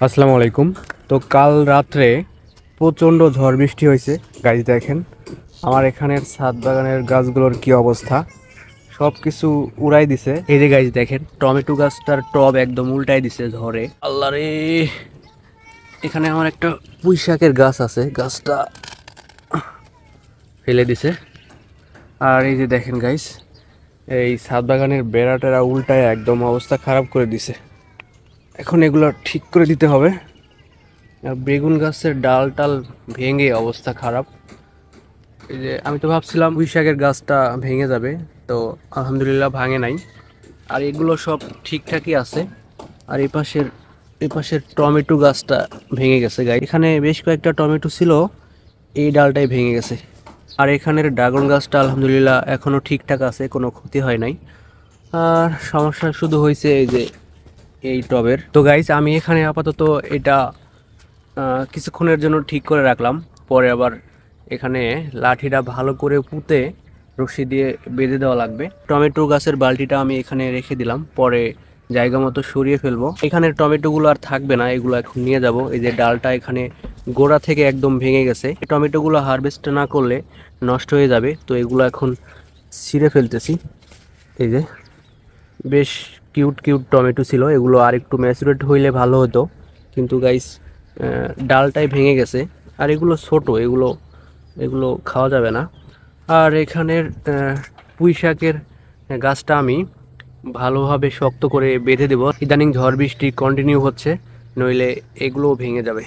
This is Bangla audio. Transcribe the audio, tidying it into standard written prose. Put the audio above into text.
আসসালামু আলাইকুম। তো কাল রাত্রে প্রচণ্ড ঝড় বৃষ্টি হয়েছে। গাছ দেখেন আমার এখানের ছাদ বাগানের গাছগুলোর কি অবস্থা, সব কিছু উড়াই দিছে। এই যে গাছ দেখেন টমেটো গাছটার টব একদম উল্টাই দিছে ঝড়ে। আল্লাহ রে, এখানে আমার একটা পুঁই শাকের গাছ আছে, গাছটা ফেলে দিছে। আর এই যে দেখেন গাইস, এই ছাদ বাগানের বেড়া টেরা উল্টায় একদম অবস্থা খারাপ করে দিছে। এখন এগুলো ঠিক করে দিতে হবে। আর বেগুন গাছের ডাল টাল ভেঙে অবস্থা খারাপ। এই যে আমি তো ভাবছিলাম পুঁই শাকের গাছটা ভেঙে যাবে, তো আলহামদুলিল্লাহ ভাঙে নাই। আর এগুলো সব ঠিকঠাকই আছে। আর এই পাশের টমেটো গাছটা ভেঙে গেছে গাই। এখানে বেশ কয়েকটা টমেটো ছিল, এই ডালটাই ভেঙে গেছে। আর এখানের ড্রাগন গাছটা আলহামদুলিল্লাহ এখনও ঠিকঠাক আছে, কোনো ক্ষতি হয় নাই। আর সমস্যা শুধু হয়েছে এই যে এই টবের। তো গাইস আমি এখানে আপাতত এটা কিছুক্ষণের জন্য ঠিক করে রাখলাম। পরে আবার এখানে লাঠিটা ভালো করে পুঁতে রশি দিয়ে বেঁধে দেওয়া লাগবে। টমেটো গাছের বালতিটা আমি এখানে রেখে দিলাম, পরে জায়গা মতো সরিয়ে ফেলবো। এখানের টমেটোগুলো আর থাকবে না, এগুলো এখন নিয়ে যাব। এই যে ডালটা এখানে গোড়া থেকে একদম ভেঙে গেছে, এই টমেটোগুলো হারভেস্ট না করলে নষ্ট হয়ে যাবে। তো এগুলো এখন ছিঁড়ে ফেলতেছি। এই যে বেশ কিউট কিউট টমেটো ছিল, এগুলো আর একটু ম্যাচুরেট হইলে ভালো হতো, কিন্তু গাইস ডালটাই ভেঙে গেছে। আর এগুলো ছোট, এগুলো এগুলো খাওয়া যাবে না। আর এখানের পুঁই শাকের গাছটা আমি ভালোভাবে শক্ত করে বেঁধে দেব। ইদানিং ঝড় বৃষ্টি কন্টিনিউ হচ্ছে, নইলে এগুলোও ভেঙে যাবে।